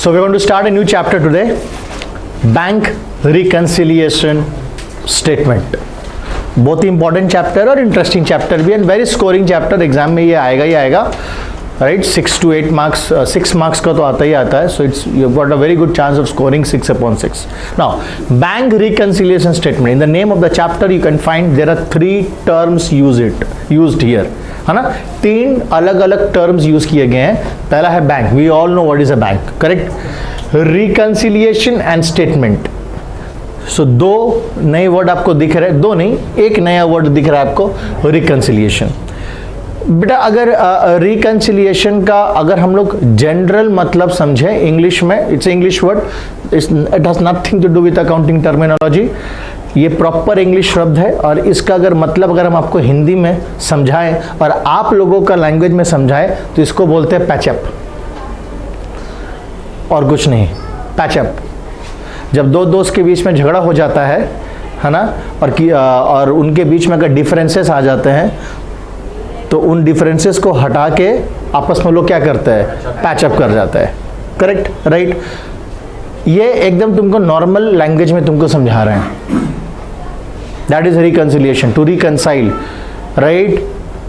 So we're going to start a new chapter today, bank reconciliation statement. बहुत ही important chapter और interesting chapter भी and very scoring chapter. Exam में ये आएगा ही आएगा, राइट. 6 to 8 मार्क्स, 6 मार्क्स का तो आता ही आता है. So it's you got a very good chance of scoring 6/6. Now bank reconciliation statement, in the name of the chapter you can find there are 3 terms used here, है ना. 3 अलग अलग टर्म्स यूज किए गए हैं. पहला है bank, we all know what is a bank, correct. Reconciliation and statement. So 2 नए वर्ड आपको दिख रहे हैं, 2 नहीं, एक नया वर्ड दिख रहा है आपको, रिकंसिलिएशन. बेटा अगर रिकंसिलिएशन का अगर हम लोग जनरल मतलब समझे इंग्लिश में, it's English word, it has nothing to do with accounting terminology. ये प्रॉपर इंग्लिश शब्द है और इसका अगर मतलब अगर हम आपको हिंदी में समझाएं और आप लोगों का लैंग्वेज में समझाएं तो इसको बोलते हैं पैचअप, और कुछ नहीं. पैचअप. जब 2 दोस्त के बीच में झगड़ा हो जाता है ना, और उनके बीच में अगर डिफरेंसेस आ जाते हैं तो उन डिफरेंसेस को हटा के आपस में लोग क्या करते हैं, पैचअप कर जाते हैं. Correct, right. ये एकदम तुमको नॉर्मल लैंग्वेज में तुमको समझा रहे हैं. That is reconciliation, to reconcile, right.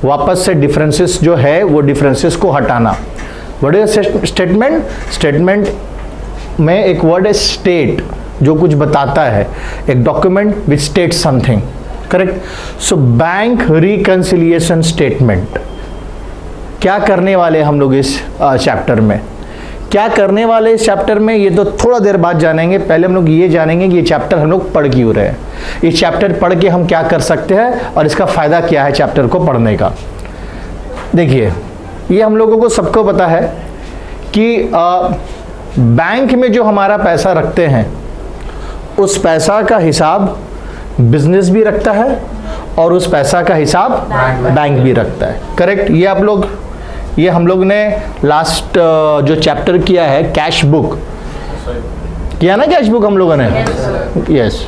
वापस से डिफरेंसेस जो है वो डिफरेंसेस को हटाना. What is statement? स्टेटमेंट में एक वर्ड है स्टेट, जो कुछ बताता है, एक document which state something, correct. So bank reconciliation statement क्या करने वाले हम लोग इस चैप्टर में, क्या करने वाले इस चैप्टर में, ये तो थोड़ा देर बाद जानेंगे. पहले हम लोग ये जानेंगे कि ये चैप्टर हम लोग पढ़ क्यों रहे हैं, इस चैप्टर पढ़ के हम क्या कर सकते हैं और इसका फायदा क्या है चैप्टर को पढ़ने का. देखिए, ये हम लोगों को सबको पता है कि बैंक में जो हमारा पैसा रखते हैं उस पैसा का हिसाब बिजनेस भी रखता है और उस पैसा का हिसाब बैंक भी रखता है, करेक्ट. ये हम लोग ने लास्ट जो चैप्टर किया है कैश बुक किया ना, कैश बुक हम लोगों ने, यस,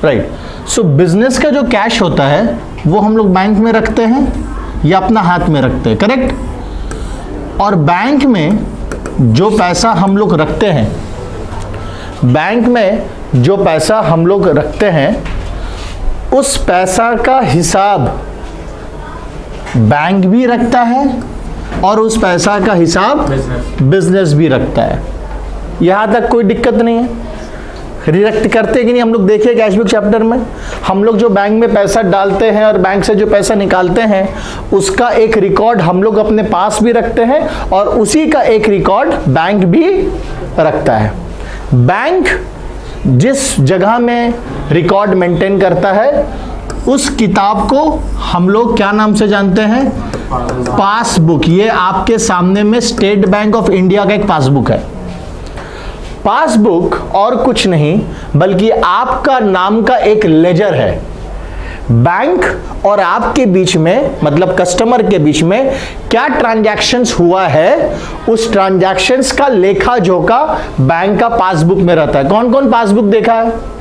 राइट. सो बिजनेस का जो कैश होता है वो हम लोग बैंक में रखते हैं या अपना हाथ में रखते हैं, करेक्ट. और बैंक में जो पैसा हम लोग रखते हैं, बैंक में जो पैसा हम लोग रखते हैं उस पैसा का हिसाब बैंक भी रखता है और उस पैसा का हिसाब बिजनेस भी रखता है. यहां तक कोई दिक्कत नहीं है. रिएक्ट करते कि नहीं हम लोग देखिए कैशबुक चैप्टर में, हम लोग जो बैंक में पैसा डालते हैं और बैंक से जो पैसा निकालते हैं उसका एक रिकॉर्ड हम लोग अपने पास भी रखते हैं और उसी का एक रिकॉर्ड बैंक भी रखता है. बैंक जिस जगह में रिकॉर्ड मेंटेन करता है उस किताब को हम लोग क्या नाम से जानते हैं, पासबुक. ये आपके सामने में स्टेट बैंक ऑफ इंडिया का एक पासबुक है. पासबुक और कुछ नहीं बल्कि आपका नाम का एक लेजर है. बैंक और आपके बीच में, मतलब कस्टमर के बीच में क्या ट्रांजैक्शंस हुआ है उस ट्रांजैक्शंस का लेखा जोखा बैंक का पासबुक में रहता है. कौन कौन पासबुक देखा है?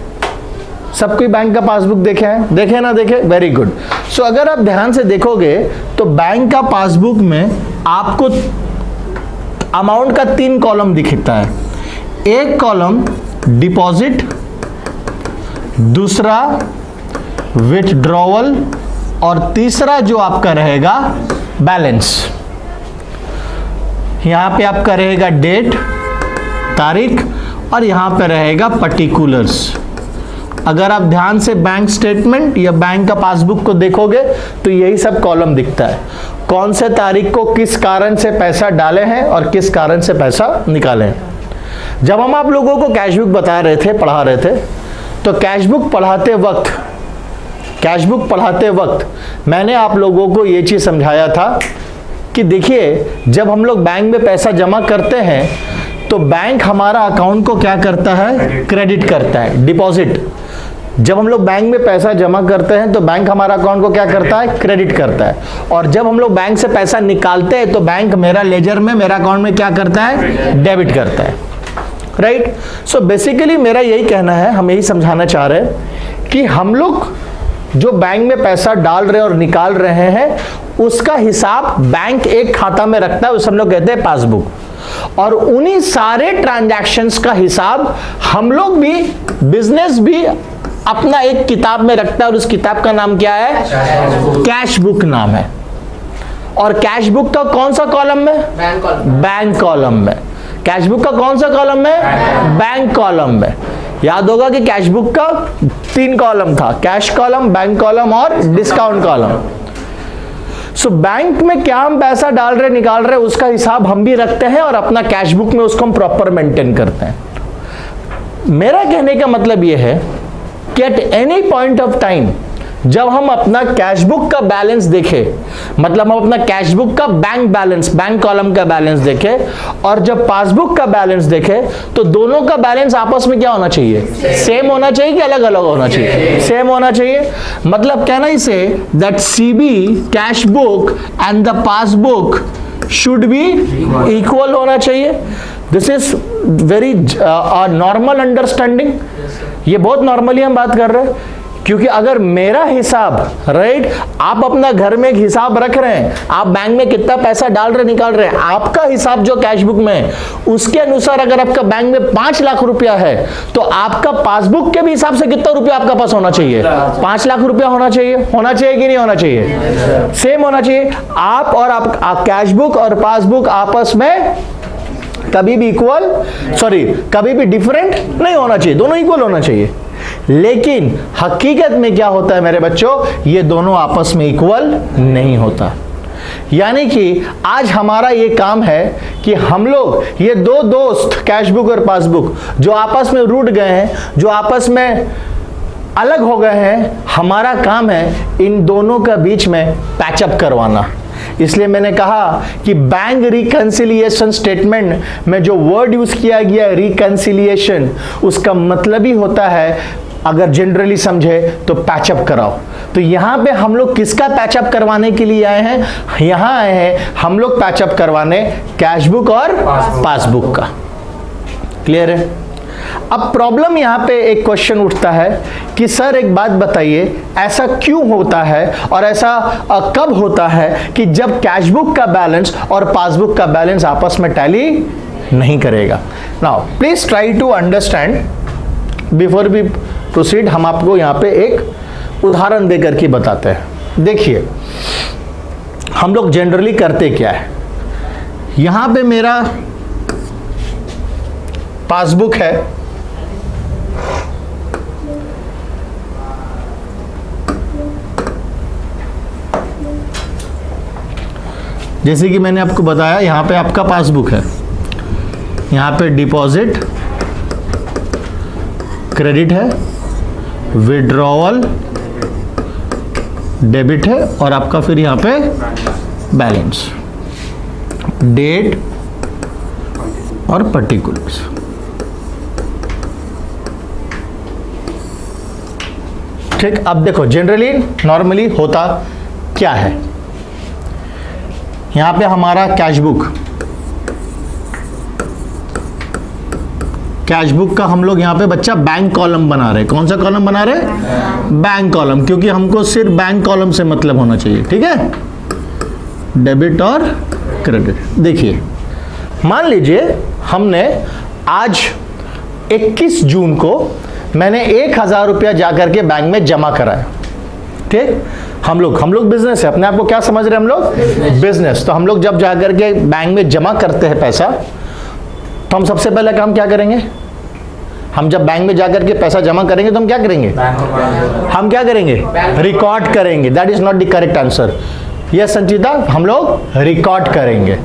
सब कोई बैंक का पासबुक देखे हैं? देखे ना देखे? Very good. सो अगर आप ध्यान से देखोगे तो बैंक का पासबुक में आपको अमाउंट का 3 कॉलम दिखता है. एक कॉलम डिपॉजिट, दूसरा विथड्रॉवल और तीसरा जो आपका रहेगा बैलेंस. यहां पे आपका रहेगा डेट, तारीख, और यहां पे रहेगा पर्टिकुलर्स. अगर आप ध्यान से बैंक स्टेटमेंट या बैंक का पासबुक को देखोगे तो यही सब कॉलम दिखता है. कौन से तारीख को किस कारण से पैसा डाले हैं और किस कारण से पैसा निकाले हैं. जब हम आप लोगों को कैशबुक बता रहे थे, पढ़ा रहे थे, तो कैशबुक पढ़ाते वक्त मैंने आप लोगों को ये चीज़ समझाया था कि देखिए, जब हम लोग बैंक में पैसा जमा करते हैं तो बैंक हमारा अकाउंट को क्या करता है, क्रेडिट करता है. डिपॉजिट, जब हम लोग बैंक में पैसा जमा करते हैं तो बैंक हमारा अकाउंट को क्या करता है, क्रेडिट करता है. और जब हम लोग बैंक से पैसा निकालते हैं तो बैंक मेरा लेजर में, मेरा अकाउंट में क्या करता है, डेबिट करता है, राइट. सो बेसिकली मेरा यही कहना है, हम यही समझाना चाह रहे हैं कि हम लोग जो बैंक में पैसा डाल रहे और निकाल रहे हैं उसका हिसाब बैंक एक खाता में रखता है, उसे हम लोग कहते हैं पासबुक। और उन्हीं सारे ट्रांजैक्शंस का हिसाब हम लोग भी, बिजनेस भी अपना एक किताब में रखता है, और उस किताब का नाम क्या है? कैश बुक नाम है। और कैश बुक का कौन सा कॉलम में? बैंक कॉलम में। कैश बुक का कौन सा कॉलम में? बैंक कॉलम में। याद होगा कि कैश बुक का 3 कॉलम था, कैश कॉलम, बैंक कॉलम और डिस्काउंट कॉलम। सो बैंक में क्या हम पैसा डाल रहे निकाल रहे उसका हिसाब हम भी रखते हैं, और अपना कैश बुक में उसको हम प्रॉपर मेंटेन करते हैं। मेरा कहने का मतलब यह है कि at any point of time जब हम अपना कैश बुक का बैलेंस देखें, मतलब हम अपना कैश बुक का बैंक बैलेंस, बैंक कॉलम का बैलेंस देखें, और जब पासबुक का बैलेंस देखें, तो दोनों का बैलेंस आपस में क्या होना चाहिए? सेम होना चाहिए कि अलग अलग होना चाहिए? सेम होना चाहिए। मतलब कहना इसे that CB cash book and the passbook should be equal होना चाहिए। This is very normal understanding. ये बहुत नॉर्मली हम बात कर रहे हैं, क्योंकि अगर मेरा हिसाब, राइट, आप अपना घर में एक हिसाब रख रहे हैं, आप बैंक में कितना पैसा डाल रहे निकाल रहे हैं, आपका हिसाब जो कैश बुक में है उसके अनुसार अगर आपका बैंक में 5 लाख रुपया है, तो आपका पासबुक के भी हिसाब से कितना रुपया आपका पास होना चाहिए? 5 लाख रुपया होना चाहिए। होना चाहिए कि नहीं होना चाहिए? सेम होना चाहिए। आप और आप कैश बुक और पासबुक आपस में कभी भी इक्वल, सॉरी, कभी भी डिफरेंट नहीं होना चाहिए, दोनों इक्वल होना चाहिए। लेकिन हकीकत में क्या होता है मेरे बच्चों? ये दोनों आपस में इक्वल नहीं होता। यानी कि आज हमारा ये काम है कि हम लोग ये 2 दोस्त कैश बुक और पासबुक जो आपस में रूठ गए हैं, जो आपस में अलग हो गए हैं, हमारा काम है इन दोनों का बीच में पैचअप करवाना। इसलिए मैंने कहा कि बैंक रिकंसिलिएशन स्टेटमेंट में जो वर्ड यूज किया गया रिकंसिलिएशन, उसका मतलब ही होता है, अगर जनरली समझे तो पैचअप कराओ। तो यहां पे हम लोग किसका पैचअप करवाने के लिए आए हैं? यहां आए हैं हम लोग पैचअप करवाने कैश बुक और पासबुक का। क्लियर है? अब प्रॉब्लम यहां पे एक क्वेश्चन उठता है कि सर एक बात बताइए, ऐसा क्यों होता है और ऐसा कब होता है कि जब कैश बुक का बैलेंस और पासबुक का बैलेंस आपस में टैली नहीं करेगा? Now please try to understand before we proceed. हम आपको यहां पे एक उदाहरण देकर के बताते हैं। देखिए हम लोग जनरली करते क्या है, यहां पे मेरा पासबुक है, जैसे कि मैंने आपको बताया यहां पे आपका पासबुक है, यहां पे डिपॉजिट क्रेडिट है, विड्रॉवल डेबिट है, और आपका फिर यहां पे बैलेंस, डेट और पर्टिकुलर्स। ठीक, अब देखो जनरली नॉर्मली होता क्या है, यहां पे हमारा कैश बुक का हम लोग यहां पे बच्चा बैंक कॉलम बना रहे हैं। कौन सा कॉलम बना रहे हैं? बैंक कॉलम, क्योंकि हमको सिर्फ बैंक कॉलम से मतलब होना चाहिए। ठीक है, डेबिट और क्रेडिट। देखिए मान लीजिए हमने आज 21 जून को मैंने 1000 रुपया जाकर के बैंक में जमा कराया। ठीक, हम लोग बिजनेस है, अपने आप को क्या समझ रहे हैं हम लोग? बिजनेस। तो हम लोग जब जाकर के बैंक में जमा करते हैं पैसा, तो हम सबसे पहला काम क्या करेंगे? हम जब बैंक में जाकर के पैसा जमा करेंगे तो हम क्या करेंगे? हम क्या करेंगे? रिकॉर्ड करेंगे। That is not the correct answer. Yes Sanchita, हम लोग रिकॉर्ड करेंगे।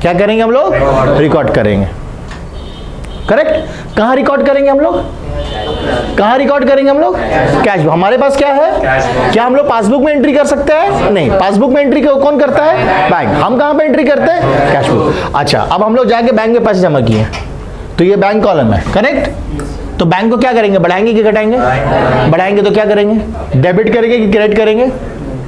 क्या करेंगे हम लोग? रिकॉर्ड करेंगे। करेक्ट। कहां रिकॉर्ड करेंगे हम लोग? कहां रिकॉर्ड करेंगे हम लोग? Cash book. हमारे पास क्या है? क्या हम लोग पासबुक में एंट्री कर सकते हैं? नहीं, पासबुक में एंट्री कौन करता है? बैंक। हम कहां पे एंट्री करते हैं? Cash book. अच्छा, अब हम लोग जाके बैंक में पैसे जमा किए, तो ये बैंक कॉलम है, करेक्ट। तो बैंक को क्या करेंगे? बढ़ाएंगे कि घटाएंगे? बढ़ाएंगे तो क्या करेंगे? डेबिट करेंगे कि क्रेडिट करेंगे?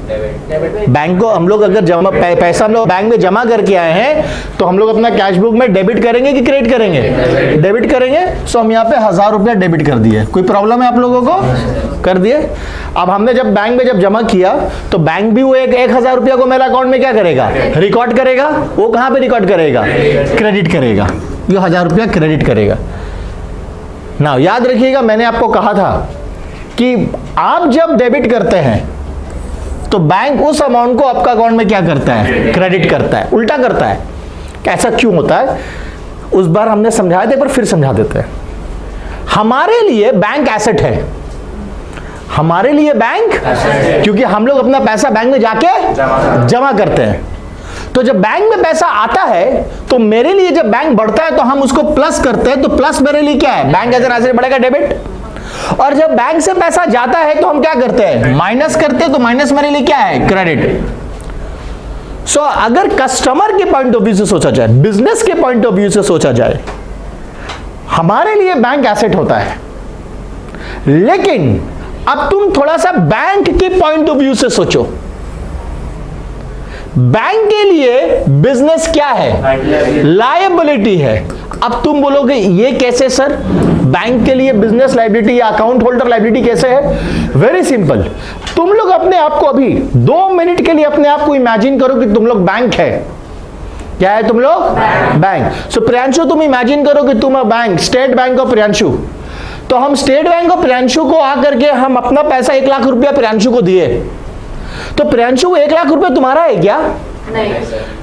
बैंक को हम लोग अगर जमा पैसा हम लोग बैंक में जमा करके आए हैं तो हम लोग अपना कैश बुक में डेबिट करेंगे कि क्रेडिट करेंगे? डेबिट करेंगे। सो हम यहाँ पे 1000 रुपया डेबिट कर दिए। कोई प्रॉब्लम है आप लोगों को? कर दिए। अब हमने जब बैंक में जमा किया तो बैंक भी वो 1000 रुपया को मेरा अकाउंट में क्या करेगा? रिकॉर्ड करेगा। वो कहाँ पे रिकॉर्ड करेगा? क्रेडिट करेगा। ये 1000 रुपया क्रेडिट करेगा ना। याद रखिएगा, मैंने आपको कहा था कि आप जब डेबिट करते हैं तो बैंक उस अमाउंट को आपका अकाउंट में क्या करता है? क्रेडिट करता है। उल्टा करता है। ऐसा क्यों होता है? उस बार हमने समझाया था, पर फिर समझा देते हैं। हमारे लिए बैंक एसेट है। हमारे लिए बैंक, क्योंकि हम लोग अपना पैसा बैंक में जाके जमा करते हैं। तो जब बैंक में पैसा आता है तो मेरे लिए जब बैंक बढ़ता है तो हम उसको प्लस करते हैं। तो प्लस मेरे लिए क्या है? बैंक ऐसे ऐसे बढ़ेगा, डेबिट। और जब बैंक से पैसा जाता है तो हम क्या करते हैं? माइनस करते हैं। तो माइनस मेरे लिए क्या है? क्रेडिट। सो अगर कस्टमर के पॉइंट ऑफ व्यू से सोचा जाए, बिजनेस के पॉइंट ऑफ व्यू से सोचा जाए, हमारे लिए बैंक एसेट होता है। लेकिन अब तुम थोड़ा सा बैंक के पॉइंट ऑफ व्यू से सोचो। बैंक के लिए बिजनेस क्या है? लायबिलिटी है। अब तुम बोलोगे ये कैसे सर? बैंक के लिए बिजनेस लायबिलिटी या अकाउंट होल्डर लायबिलिटी कैसे है? Very simple. तुम लोग अपने आप को अभी 2 मिनट के लिए अपने आप को इमेजिन करो कि तुम लोग बैंक है। क्या है तुम लोग? बैंक। सो प्रियांशु, तुम इमेजिन करो कि तुम bank, state bank of Priyanshu. तो हम स्टेट बैंक ऑफ प्रियांशु को आकर के हम अपना पैसा 1 लाख रुपया प्रियांशु को दिए। तो प्रियांशु 1 लाख रुपया तुम्हारा है क्या? नहीं।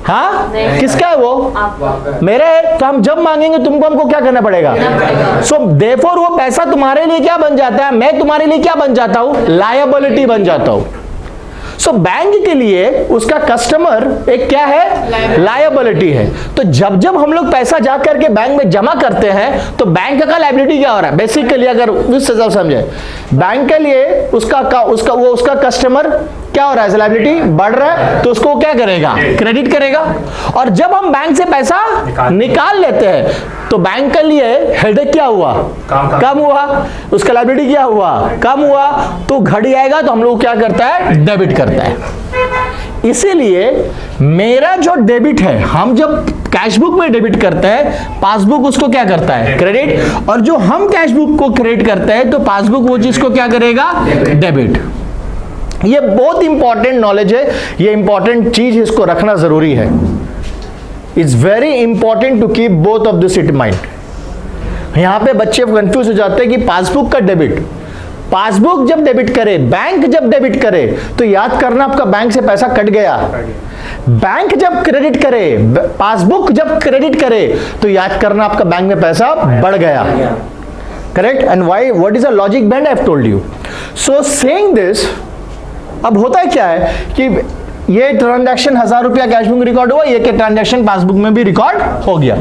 हाँ? नहीं। किसका है वो? मेरा है। तो हम जब मांगेंगे तुमको हमको क्या करना पड़ेगा? सो देयरफॉर वो पैसा तुम्हारे लिए क्या बन जाता है? मैं तुम्हारे लिए क्या बन जाता हूं? लायबिलिटी बन जाता हूं। सो बैंक के लिए उसका कस्टमर एक क्या है? लायबिलिटी है। तो जब जब हम लोग पैसा जा करके बैंक में जमा करते हैं तो बैंक का लायबिलिटी क्या हो रहा है? बेसिकली अगर उस हिसाब से समझे, बैंक के लिए उसका कस्टमर क्या हो रहा है? लायबिलिटी बढ़ रहा है। तो उसको क्या करेगा? क्रेडिट करेगा। और जब हम बैंक से पैसा निकाल लेते हैं तो बैंक के लिए हेडेक क्या हुआ? कम हुआ। उसका लायबिलिटी क्या हुआ? कम हुआ। तो घड़ी आएगा तो हम लोग क्या करता है? डेबिट करता है। इसीलिए मेरा जो डेबिट है, हम जब कैश बुक में डेबिट करते हैं, पासबुक उसको क्या करता है? क्रेडिट। और जो हम कैश बुक को क्रेडिट करते हैं तो पासबुक वो चीज को क्या करेगा? डेबिट। ये बहुत इंपॉर्टेंट नॉलेज है। ये इंपॉर्टेंट चीज, इसको रखना जरूरी है। It's very important to keep both of this in mind. यहां पे बच्चे कंफ्यूज हो जाते हैं कि पासबुक का डेबिट, पासबुक जब डेबिट करे, बैंक जब डेबिट करे तो याद करना आपका बैंक से पैसा कट गया। बैंक जब क्रेडिट करे, पासबुक जब क्रेडिट करे तो याद करना आपका बैंक में पैसा बढ़ गया। Correct? And why? What is the logic behind? I have told you. So saying this, अब होता क्या है कि ये ट्रांजैक्शन 1000 रुपया कैश बुक में रिकॉर्ड हुआ, ये के ट्रांजैक्शन पासबुक में भी रिकॉर्ड हो गया।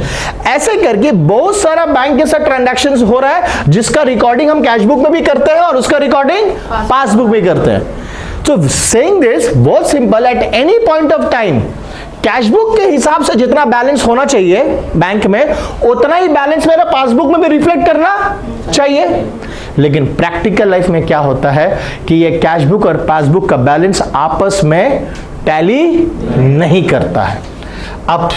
ऐसे करके बहुत सारा बैंक के साथ ट्रांजैक्शंस हो रहा है जिसका रिकॉर्डिंग हम कैश बुक में भी करते हैं और उसका रिकॉर्डिंग पासबुक में करते हैं। तो सेइंग दिस बहुत simple, at any point of time cash book के हिसाब से जितना बैलेंस होना चाहिए बैंक में, उतना ही बैलेंस मेरा पासबुक में भी रिफ्लेक्ट करना चाहिए। लेकिन प्रैक्टिकल लाइफ में क्या होता है कि ये कैश बुक और पासबुक का बैलेंस आपस में टैली नहीं करता है। अब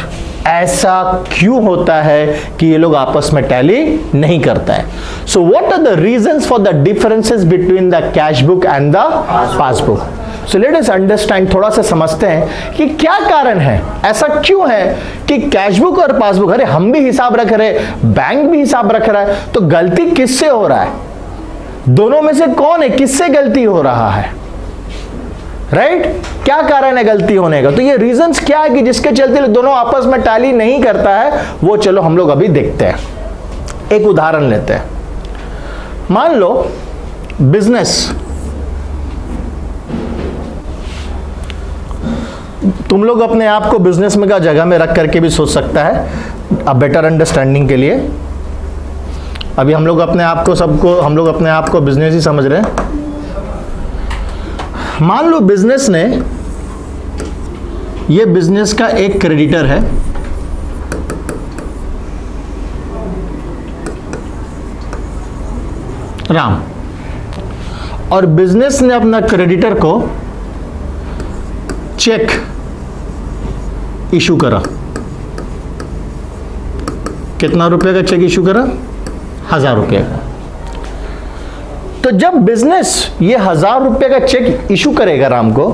ऐसा क्यों होता है कि ये लोग आपस में टैली नहीं करता है? So what are the reasons for the differences between the cash book and the passbook? So let us understand, थोड़ा सा समझते हैं कि क्या कारण है, ऐसा क्यों है कि कैश बुक और पासबुक, अरे हम भी हिसाब रख रहे, बैंक भी हिसाब रख रहा है, तो गलती किससे हो रहा है? दोनों में से कौन है? किससे गलती हो रहा है? राइट? क्या कारण है गलती होने का? तो ये रीजंस क्या है कि जिसके चलते दोनों आपस में टैली नहीं करता है, वो चलो हम लोग अभी देखते हैं। एक उदाहरण लेते हैं। मान लो बिजनेस, तुम लोग अपने आप को बिजनेस में का जगह में रख करके भी सोच सकता है, अब बेटर अंडरस्टैंडिंग के लिए। अभी हम लोग अपने आप को बिजनेस ही समझ रहे हैं। मान लो बिजनेस ने, ये बिजनेस का एक क्रेडिटर है, राम, और बिजनेस ने अपना क्रेडिटर को चेक इशू करा, कितना रुपए का चेक इशू करा? 1000 रुपए का। तो जब बिजनेस ये 1000 रुपए का चेक इशू करेगा राम को,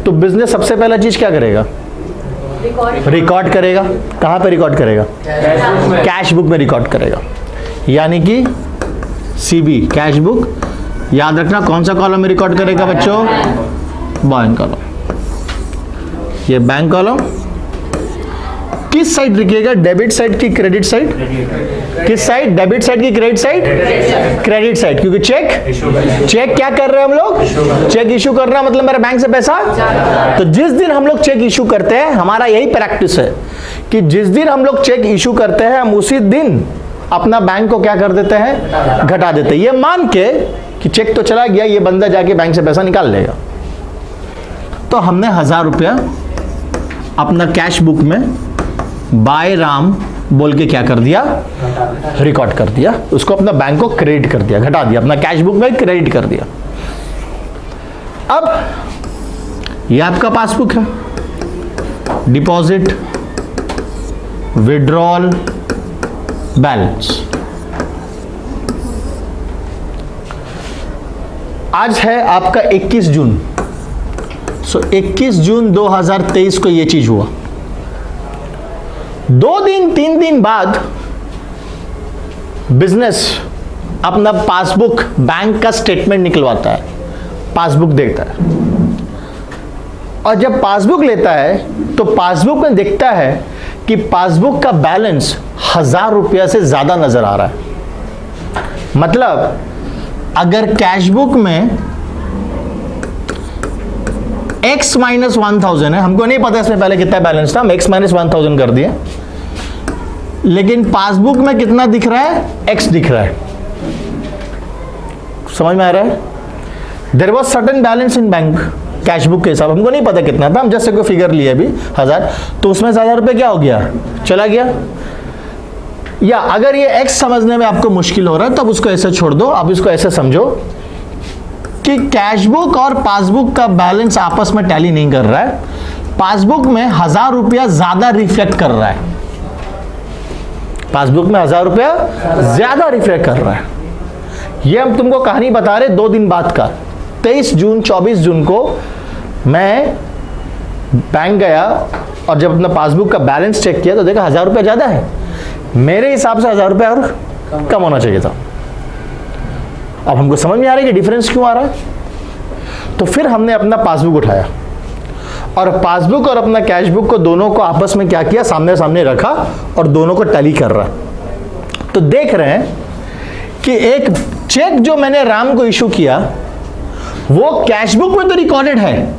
तो बिजनेस सबसे पहला चीज क्या करेगा? रिकॉर्ड करेगा। कहां पे रिकॉर्ड करेगा? कैश बुक में रिकॉर्ड करेगा, यानी कि सीबी कैश बुक। याद रखना कौन सा कॉलम में रिकॉर्ड करेगा बच्चों? Bank column. ये बैंक कॉलम किस साइड लिखिएगा? डेबिट साइड की क्रेडिट साइड? किस साइड? डेबिट साइड की क्रेडिट साइड? क्रेडिट साइड, क्योंकि चेक क्या कर रहे हैं हम लोग? चेक इशू करना, मतलब मेरे बैंक से पैसा। तो जिस दिन हम लोग चेक इशू करते हैं, हमारा यही प्रैक्टिस है कि जिस दिन हम लोग चेक इशू करते हैं, हम उसी दिन अपना बैंक को क्या कर देते हैं? घटा देते हैं। ये मान के कि चेक तो चला गया, ये बंदा जाके बैंक से पैसा निकाल लेगा। तो हमने 1000 रुपया अपना कैश बुक में बाय राम बोल के क्या कर दिया? रिकॉर्ड कर दिया। उसको अपना बैंक को क्रेडिट कर दिया, घटा दिया, अपना कैश बुक में क्रेडिट कर दिया। अब ये आपका पासबुक है, डिपॉजिट, विड्रॉल, बैलेंस। आज है आपका 21 जून। 21 जून 2023 को ये चीज हुआ। 2 दिन 3 दिन बाद बिजनेस अपना पासबुक, बैंक का स्टेटमेंट निकलवाता है, पासबुक देखता है। और जब पासबुक लेता है तो पासबुक में देखता है कि पासबुक का बैलेंस 1000 रुपया से ज्यादा नजर आ रहा है। मतलब अगर कैश बुक में x माइनस 1000 है, हमको नहीं पता इसमें पहले कितना बैलेंस था, हम x माइनस 1000 कर दिए, लेकिन पासबुक में कितना दिख रहा है? x दिख रहा है। समझ में आ रहा है? There was certain balance in bank, cash book के हिसाब हमको नहीं पता कितना था, हम जैसे कोई फिगर लिए अभी 1000, तो उसमें 1000 रुपये क्या हो गया? चला गया। या अगर ये x समझने में आपको मुश्किल हो रहा है तो अब उसको ऐसे छोड़ दो, आप इसको ऐसे समझो कि कैश बुक और पासबुक का बैलेंस आपस में टैली नहीं कर रहा है। पासबुक में 1000 रुपया ज्यादा रिफ्लेक्ट कर रहा है, पासबुक में 1000 रुपया ज्यादा रिफ्लेक्ट कर रहा है। ये हम तुमको कहानी बता रहे 2 दिन बाद का। 23 जून 24 जून को मैं बैंक गया और जब अपना पासबुक का बैलेंस चेक किया तो देखा 1000 रुपया ज्यादा है। मेरे हिसाब से 1000 रुपया और कम होना चाहिए था। अब हमको समझ में आ रहा है कि डिफरेंस क्यों आ रहा है। तो फिर हमने अपना पासबुक उठाया और पासबुक और अपना कैश बुक को दोनों को आपस में क्या किया? सामने सामने रखा और दोनों को टैली कर रहा। तो देख रहे हैं कि एक चेक जो मैंने राम को इशू किया वो कैश बुक में तो रिकॉर्डेड है,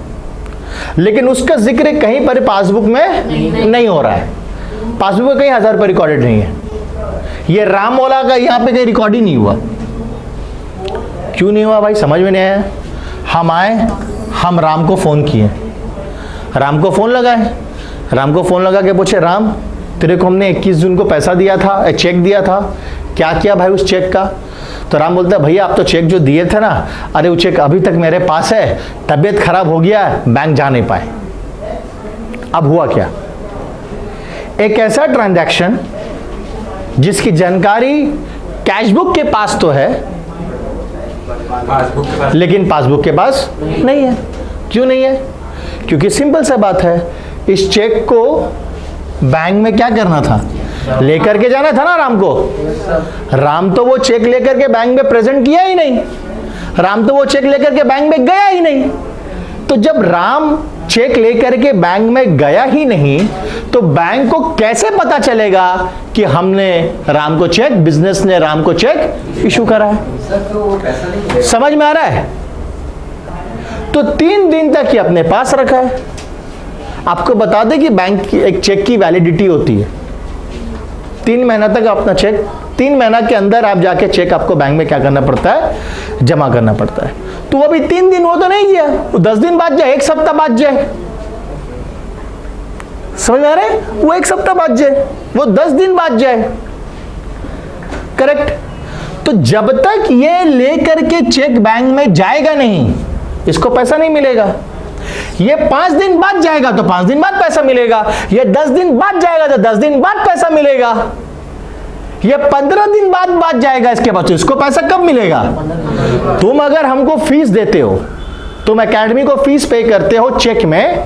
लेकिन उसका जिक्र कहीं पर पासबुक में नहीं हो रहा है। पासबुक में कहीं 1000 रुपये रिकॉर्डेड नहीं है। ये राम वाला का यहां पे कहीं रिकॉर्ड ही नहीं हुआ। क्यों नहीं हुआ भाई? समझ में नहीं आया। हम आए, हम राम को फोन किए, राम को फोन लगाए, राम को फोन लगा के पूछे, राम तेरे को हमने 21 जून को पैसा दिया था, चेक दिया था, क्या किया भाई उस चेक का? तो राम बोलता है, भैया आप तो चेक जो दिए थे ना, अरे वो चेक अभी तक मेरे पास है, तबीयत खराब हो गया, बैंक जा नहीं पाए। अब हुआ क्या? एक ऐसा ट्रांजैक्शन जिसकी जानकारी कैश बुक के पास तो है लेकिन पासबुक के पास नहीं है। क्यों नहीं है? क्योंकि सिंपल सा बात है, इस चेक को बैंक में क्या करना था? लेकर के जाना था ना राम को। राम तो वो चेक लेकर के बैंक में प्रेजेंट किया ही नहीं, राम तो वो चेक लेकर के बैंक में गया ही नहीं। तो जब राम चेक लेकर के बैंक में गया ही नहीं तो बैंक को कैसे पता चलेगा कि हमने राम को चेक, बिजनेस ने राम को चेक इशू करा है? समझ में आ रहा है? तो 3 दिन तक ये अपने पास रखा है। आपको बता दें कि बैंक की एक चेक की वैलिडिटी होती है 3 महीना तक। अपना चेक 3 महीना के अंदर आप जाके चेक आपको बैंक में क्या करना पड़ता है? जमा करना पड़ता है। तो अभी 3 दिन वो तो नहीं गया, वो 10 दिन बाद जाए, 1 सप्ताह बाद जाए। समझ में आ रहा है? वो 1 सप्ताह बाद जाए, वो 10 दिन बाद जाए, करेक्ट? तो जब तक ये लेकर के चेक बैंक में जाएगा नहीं, इसको पैसा नहीं मिलेगा। ये 5 दिन बाद जाएगा तो 5 दिन बाद पैसा मिलेगा, ये 10 दिन बाद जाएगा तो 10 दिन बाद पैसा मिलेगा, ये 15 दिन बाद जाएगा इसके बाद, तो इसको पैसा कब मिलेगा? तुम अगर हमको फीस देते हो, तुम एकेडमी को फीस पे करते हो चेक में,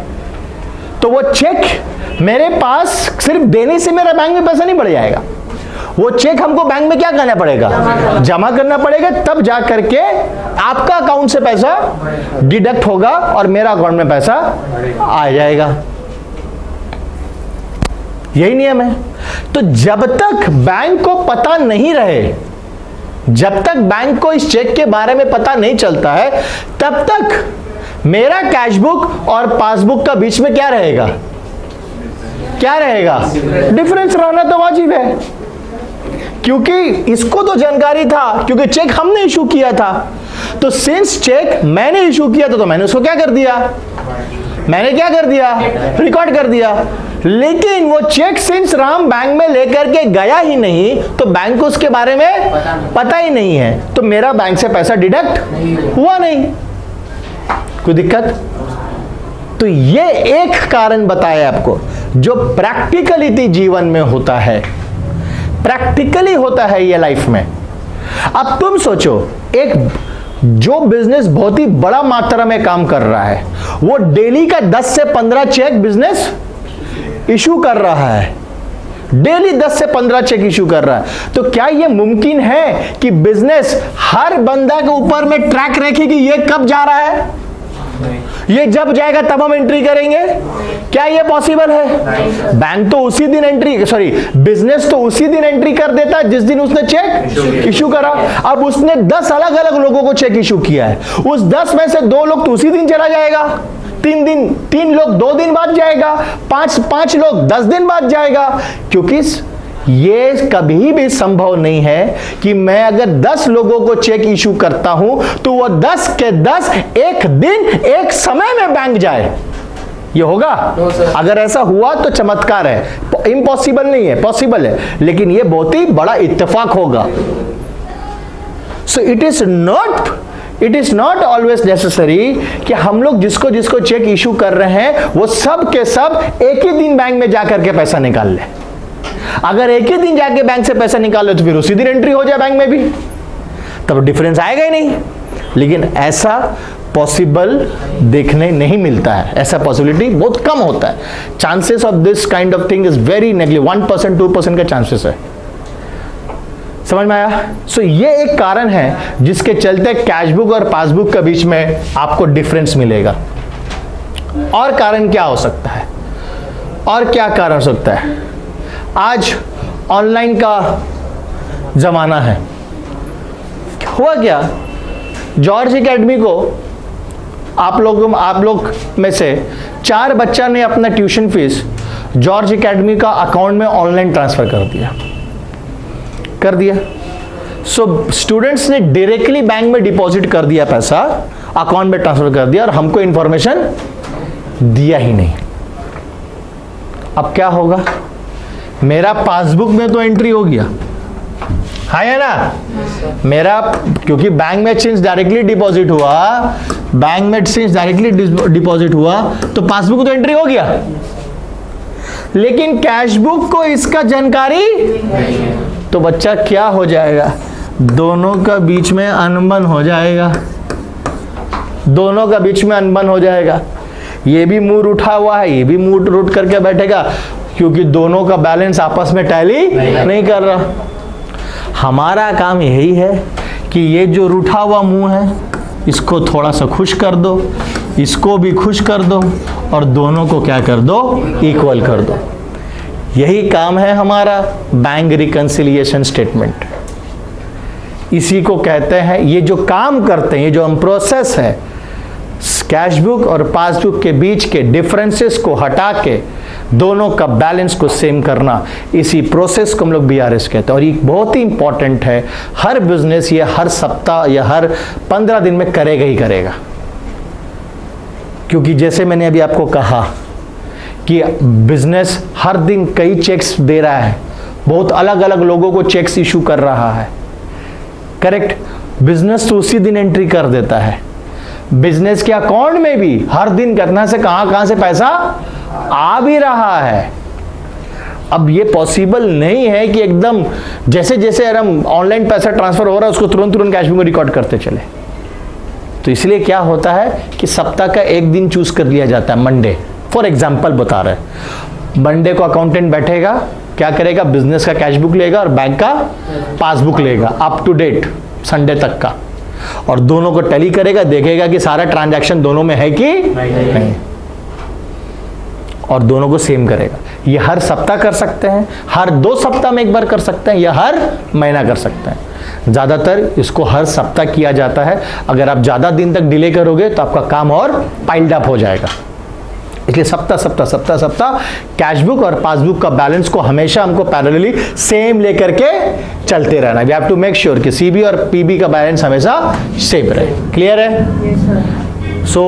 तो वो चेक मेरे पास सिर्फ देने से मेरा बैंक में पैसा नहीं बढ़ जाएगा, वो चेक हमको बैंक में क्या करना पड़ेगा? जमा करना पड़ेगा, तब जा करके आपका अकाउंट से पैसा डिडक्ट होगा और मेरा अकाउंट में पैसा आ जाएगा। यही नियम है। तो जब तक बैंक को पता नहीं रहे, जब तक बैंक को इस चेक के बारे में पता नहीं चलता है, तब तक मेरा कैशबुक और पासबुक का बीच में क्या रहेगा? क्या रहेगा? डिफरेंस रहना तो वाजिब है, क्योंकि इसको तो जानकारी था, क्योंकि चेक हमने इशू किया था। तो सिंस चेक मैंने इशू किया था, तो मैंने उसको क्या कर दिया? मैंने क्या कर दिया? रिकॉर्ड कर दिया। लेकिन वो चेक सिंस राम बैंक में लेकर के गया ही नहीं, तो बैंक को उसके बारे में पता ही नहीं है, तो मेरा बैंक से पैसा डिडक्ट हुआ नहीं। कोई दिक्कत? तो ये एक कारण बताया आपको, जो प्रैक्टिकलिटी जीवन में होता है, प्रैक्टिकली होता है ये लाइफ में। अब तुम सोचो, एक जो बिजनेस बहुत ही बड़ा मात्रा में काम कर रहा है, वो डेली का 10 से 15 चेक बिजनेस इशू कर रहा है, डेली 10 से 15 चेक इशू कर रहा है, तो क्या यह मुमकिन है कि बिजनेस हर बंदा के ऊपर में ट्रैक रखे कि ये कब जा रहा है, ये जब जाएगा तब हम एंट्री करेंगे? क्या ये पॉसिबल है? बैंक तो उसी दिन बिजनेस तो उसी दिन एंट्री कर देता है जिस दिन उसने चेक इशू करा। अब उसने 10 अलग अलग लोगों को चेक इशू किया है, उस 10 में से 2 लोग तो उसी दिन चला जाएगा, 3 लोग 2 दिन बाद जाएगा, 5 लोग 10 दिन बाद जाएगा, क्योंकि ये कभी भी संभव नहीं है कि मैं अगर 10 लोगों को चेक इशू करता हूं तो वो 10 के 10 एक दिन एक समय में बैंक जाए। ये होगा? अगर ऐसा हुआ तो चमत्कार है, इम्पॉसिबल नहीं है, पॉसिबल है, लेकिन ये बहुत ही बड़ा इत्तेफाक होगा। So it is not always necessary कि हम लोग जिसको जिसको चेक इशू कर रहे हैं वो सब के सब एक ही दिन बैंक में जाकर के पैसा निकाल ले। अगर एक ही दिन जाके बैंक से पैसा निकाले तो फिर उसी दिन एंट्री हो जाए बैंक में भी, तब डिफरेंस आएगा ही नहीं। लेकिन ऐसा पॉसिबल देखने नहीं मिलता है, ऐसा पॉसिबिलिटी बहुत कम होता है। Chances of this kind of thing is very negligible, 1% 2% का चांसेस है। समझ में आया? सो ये एक कारण है जिसके चलते कैशबुक और पासबुक के बीच में आपको डिफरेंस मिलेगा। और कारण क्या हो सकता है? और क्या कारण हो सकता है? आज ऑनलाइन का जमाना है। हुआ क्या, जॉर्ज एकेडमी को आप लोग में से 4 बच्चा ने अपना ट्यूशन फीस जॉर्ज एकेडमी का अकाउंट में ऑनलाइन ट्रांसफर कर दिया। सो स्टूडेंट्स ने डायरेक्टली बैंक में डिपॉजिट कर दिया, पैसा अकाउंट में ट्रांसफर कर दिया, और हमको इंफॉर्मेशन दिया ही नहीं। अब क्या होगा? मेरा पासबुक में तो एंट्री हो गया है ना, मेरा, क्योंकि बैंक में सिंस डायरेक्टली डिपॉजिट हुआ, तो पासबुक तो एंट्री हो गया, लेकिन कैशबुक को इसका जानकारी, तो बच्चा क्या हो जाएगा? दोनों का बीच में अनबन हो जाएगा। ये भी मुंह उठा हुआ है, ये भी मुंह रूट करके बैठेगा, क्योंकि दोनों का बैलेंस आपस में टैली नहीं कर रहा। हमारा काम यही है कि ये जो रूठा हुआ मुंह है इसको थोड़ा सा खुश कर दो, इसको भी खुश कर दो, और दोनों को क्या कर दो? इक्वल कर दो। यही काम है हमारा बैंक रिकंसिलिएशन स्टेटमेंट। इसी को कहते हैं, ये जो काम करते हैं, ये जो हम प्रोसेस है, कैशबुक और पासबुक के बीच के डिफरेंसेस को हटा के दोनों का बैलेंस को सेम करना, इसी प्रोसेस को हम लोग BRS कहते हैं। और ये बहुत ही इंपॉर्टेंट है, हर बिजनेस ये हर सप्ताह या हर 15 दिन में करेगा ही करेगा। क्योंकि जैसे मैंने अभी आपको कहा कि बिजनेस हर दिन कई चेक्स दे रहा है, बहुत अलग अलग लोगों को चेक्स इशू कर रहा है, करेक्ट? बिजनेस तो उसी दिन एंट्री कर देता है, बिजनेस के अकाउंट में भी हर दिन कितना से कहां से पैसा आ भी रहा है। अब ये पॉसिबल नहीं है कि एकदम जैसे जैसे हम ऑनलाइन पैसा ट्रांसफर हो रहा है उसको तुरंत तुरंत कैश बुक में रिकॉर्ड करते चले। तो इसलिए क्या होता है कि सप्ताह का एक दिन चूज कर लिया जाता है, मंडे फॉर एग्जांपल बता रहे हैं। मंडे को अकाउंटेंट बैठेगा, क्या करेगा, बिजनेस का कैश बुक लेगा और बैंक का पासबुक लेगा अप टू डेट संडे तक का, और दोनों को टैली करेगा, देखेगा कि सारा ट्रांजैक्शन दोनों में है कि नहीं, और दोनों को सेम करेगा। ये हर सप्ताह कर सकते हैं, हर 2 सप्ताह में एक बार कर सकते हैं, या हर महीना कर सकते हैं। ज़्यादातर इसको हर सप्ताह किया जाता है। अगर आप ज़्यादा दिन तक डिले करोगे तो आपका काम और पाइल्ड अप हो जाएगा। इसलिए सप्ताह कैश बुक और पासबुक का बैलेंस को हमेशा हमको पैरेलली सेम लेकर के चलते रहना। We have to make sure कि सीबी और पीबी का बैलेंस हमेशा सेम रहे। क्लियर है? सो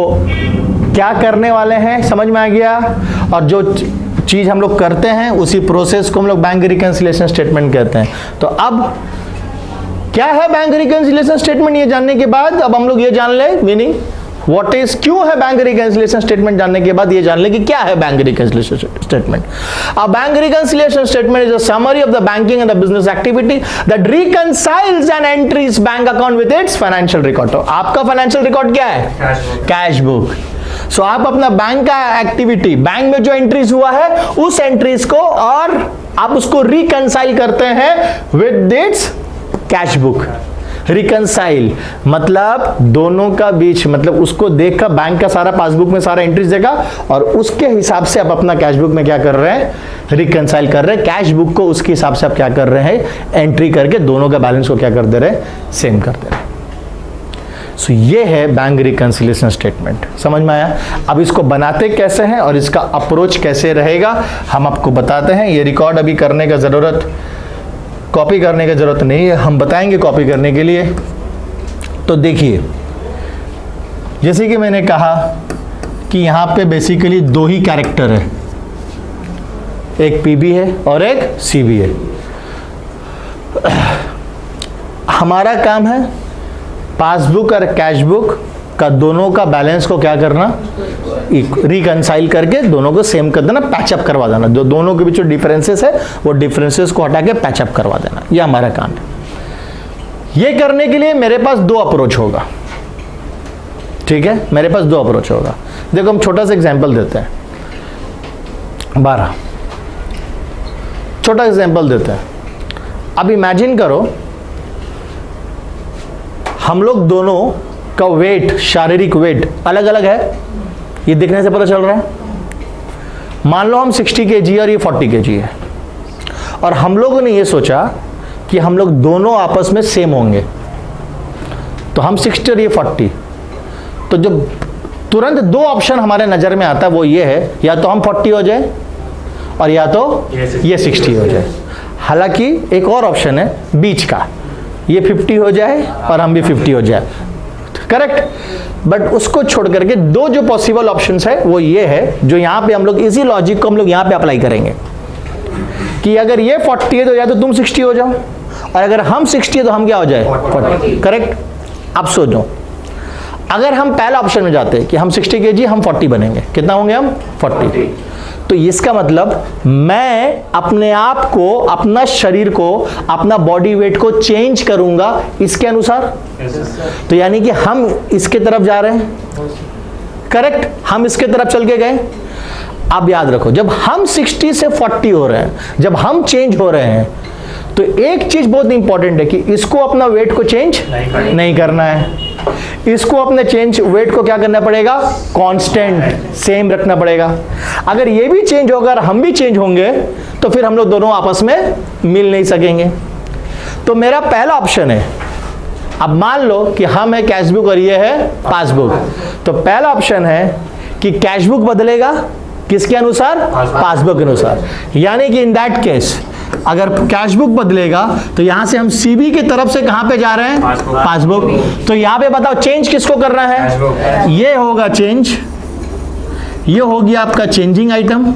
क्या करने वाले हैं समझ में आ गया। और जो चीज हम लोग करते हैं उसी प्रोसेस को हम लोग बैंक रिकंसिलिएशन स्टेटमेंट कहते हैं। तो अब क्या है बैंक रिकंसिलिएशन स्टेटमेंट, ये जानने के बाद अब हम लोग ये जान ले मीनिंग व्हाट इज, क्यों है बैंक रिकंसिलिएशन स्टेटमेंट, जानने के बाद ये जान ले कि क्या है bank reconciliation statement. A bank reconciliation statement is a summary of the banking and the business activity that reconciles an entries bank account with its financial record. तो आपका फाइनेंशियल रिकॉर्ड क्या है? Cash book. सो आप अपना bank का activity, bank में जो entries हुआ है उस एंट्रीज को और आप उसको रिकंसाइल करते हैं with its cash book. Reconcile मतलब दोनों का बीच, मतलब उसको देखकर बैंक का सारा पासबुक में सारा एंट्रीज देगा और उसके हिसाब से आप अपना कैश बुक में क्या कर रहे हैं? रिकंसाइल कर रहे हैं। कैश बुक को उसके हिसाब से आप क्या कर रहे हैं? एंट्री करके दोनों का बैलेंस को क्या कर दे रहे हैं? सेम कर दे रहे हैं। सो ये है बैंक रिकंसिलिएशन स्टेटमेंट। समझ में आया? अब इसको बनाते कैसे हैं और इसका अप्रोच कैसे रहेगा हम आपको बताते हैं। ये रिकॉर्ड अभी करने का जरूरत, कॉपी करने की जरूरत नहीं है, हम बताएंगे कॉपी करने के लिए। तो देखिए, जैसे कि मैंने कहा कि यहाँ पे बेसिकली 2 ही कैरेक्टर है, एक पीबी है और एक सीबी है। हमारा काम है पासबुक और कैश बुक का दोनों का बैलेंस को क्या करना? रिकंसाइल करके दोनों को सेम कर देना, पैचअप करवा देना। जो दोनों के बीच जो डिफरेंसेस है वो डिफरेंसेस को हटा के पैचअप करवा देना, ये हमारा काम है। ये करने के लिए मेरे पास 2 अप्रोच होगा। ठीक है, मेरे पास 2 अप्रोच होगा। देखो हम छोटा सा एग्जांपल देते हैं, 12 छोटा एग्जांपल देते हैं। अब इमेजिन करो हम लोग दोनों का वेट, शारीरिक वेट अलग अलग है, ये दिखने से पता चल रहा है। मान लो हम 60 kg और ये 40 kg है, और हम लोगों ने ये सोचा कि हम लोग दोनों आपस में सेम होंगे, तो हम 60 और ये 40। तो जो तुरंत 2 ऑप्शन हमारे नज़र में आता है वो ये है, या तो हम 40 हो जाए और या तो ये 60 हो जाए। हालांकि एक और ऑप्शन है बीच का, ये 50 हो जाए और हम भी 50 हो जाए, करेक्ट। बट उसको छोड़ करके 2 जो पॉसिबल ऑप्शंस है वो ये है, जो यहाँ पे हम लोग इसी लॉजिक को हम लोग यहाँ पे अप्लाई करेंगे कि अगर ये 40 है तो या तो तुम 60 हो जाओ, और अगर हम 60 है तो हम क्या हो जाए? 40, करेक्ट। अब सोचो, अगर हम पहला ऑप्शन में जाते हैं कि हम 60 kg, हम 40 बनेंगे, कितना होंगे हम? 40। तो इसका मतलब मैं अपने आप को, अपना शरीर को, अपना बॉडी वेट को चेंज करूंगा इसके अनुसार। तो यानी कि हम इसके तरफ जा रहे हैं, करेक्ट, हम इसके तरफ चल के गए। अब याद रखो, जब हम 60 से 40 हो रहे हैं, जब हम चेंज हो रहे हैं, तो एक चीज बहुत इंपॉर्टेंट है कि इसको अपना वेट को चेंज नहीं करना है। इसको अपने चेंज वेट को क्या करना पड़ेगा? कांस्टेंट, सेम रखना पड़ेगा। अगर ये भी चेंज होगा और हम भी चेंज होंगे तो फिर हम लोग दोनों आपस में मिल नहीं सकेंगे। तो मेरा पहला ऑप्शन है, अब मान लो कि हम है कैश बुक और ये है पासबुक, तो पहला ऑप्शन है कि कैश बुक बदलेगा किसके अनुसार? पासबुक के अनुसार। यानी कि इन दैट केस अगर कैश बुक बदलेगा तो यहां से हम सीबी की तरफ से कहां पे जा रहे हैं? पासबुक। तो यहां पे बताओ चेंज किसको करना है? ये होगा चेंज, ये होगी आपका चेंजिंग आइटम।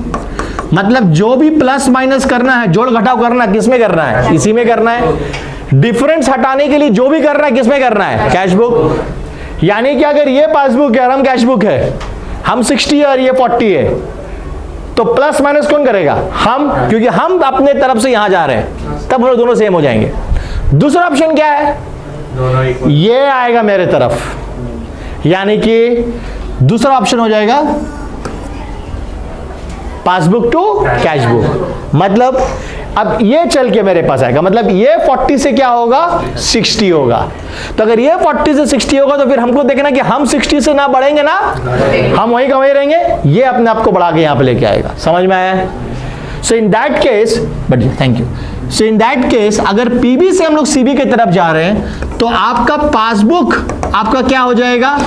मतलब जो भी प्लस माइनस करना है, जोड़ घटाव करना, किस में करना है? इसी में करना है। डिफरेंस हटाने के लिए जो भी करना है किस में करना है? Cash book. यानी कि अगर ये पासबुक है और हम कैश बुक है, हम 60 है और ये 40 है, तो प्लस माइनस कौन करेगा? हम, क्योंकि हम अपने तरफ से यहां जा रहे हैं, तब हम दोनों सेम हो जाएंगे। दूसरा ऑप्शन क्या है? ये आएगा मेरे तरफ, यानी कि दूसरा ऑप्शन हो जाएगा पासबुक टू कैश बुक। मतलब अब ये चल के मेरे पास आएगा, मतलब ये 40 से क्या होगा? 60 होगा। तो अगर ये 40 से 60 होगा तो फिर हमको देखना कि हम 60 से ना बढ़ेंगे ना, हम वहीं का वहीं रहेंगे। ये अपने आप को बढ़ा के यहां पे लेके आएगा। समझ में आया? So in that case, but thank you. So in that case अगर पीबी से हम लोग सीबी की तरफ जा रहे हैं तो आपका पासबुक आपका क्या हो जाएगा?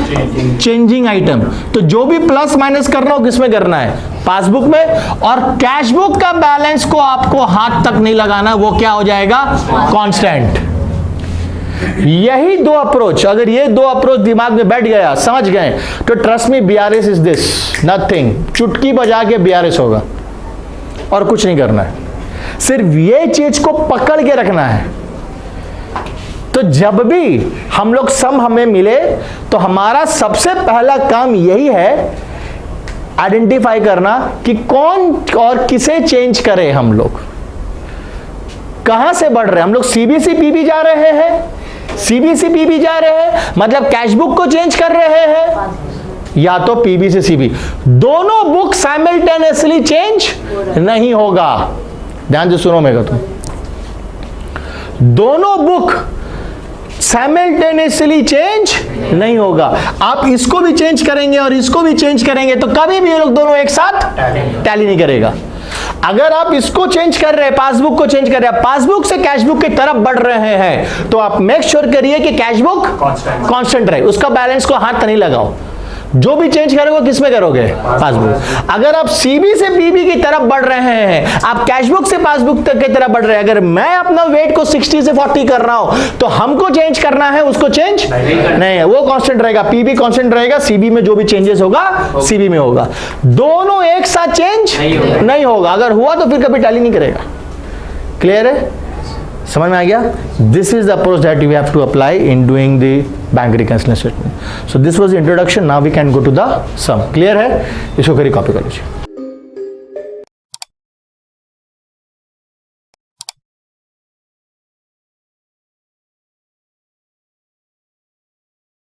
Changing item. तो जो भी प्लस माइनस करना हो किसमें करना है? पासबुक में। और कैश बुक का बैलेंस को आपको हाथ तक नहीं लगाना, वो क्या हो जाएगा? कांस्टेंट। यही दो अप्रोच, अगर ये दो अप्रोच दिमाग में बैठ गया, समझ गए, तो trust me, BRS is this, nothing. चुटकी बजा के बीआरएस होगा और कुछ नहीं करना है, सिर्फ ये चीज को पकड़ के रखना है। तो जब भी हम लोग सम हमें मिले तो हमारा सबसे पहला काम यही है आइडेंटिफाई करना कि कौन और किसे चेंज करें। हम लोग कहां से बढ़ रहे हैं? हम लोग सीबी से पीबी जा रहे हैं, सीबी से पीबी जा रहे हैं, मतलब कैश बुक को चेंज कर रहे हैं, या तो पीबी से सीबी। दोनों बुक साइमल्टेनियसली चेंज नहीं होगा। ध्यान से सुनो मेरा, तुम दोनों बुक साइमल्टेनियसली चेंज नहीं होगा। आप इसको भी चेंज करेंगे और इसको भी चेंज करेंगे तो कभी भी ये लोग दोनों एक साथ टैली नहीं करेगा। अगर आप इसको चेंज कर रहे हैं, पासबुक को चेंज कर रहे हैं, पासबुक से कैशबुक की तरफ बढ़ रहे हैं, तो आप मेक श्योर करिए कि कैशबुक कांस्टेंट रहे, उसका बैलेंस को हाथ नहीं लगाओ। जो भी चेंज करोगे किसमें करोगे? पासबुक। अगर आप सीबी से पीबी की तरफ बढ़ रहे हैं, आप कैशबुक से पासबुक तक की तरफ बढ़ रहे हैं, अगर मैं अपना वेट को 60 से 40 कर रहा हूं तो हमको चेंज करना है, उसको चेंज नहीं है, वो कांस्टेंट रहेगा। पीबी कांस्टेंट रहेगा, सीबी में जो भी चेंजेस होगा सीबी में होगा। दोनों एक साथ चेंज नहीं होगा। अगर हुआ तो फिर कभी टैली नहीं करेगा। क्लियर है? समझ में आ गया? This is the approach that you have to apply in doing the bank reconciliation statement. So this was the introduction. Now we can go to the sum. Clear है? इसको करिए, कॉपी कर लीजिए।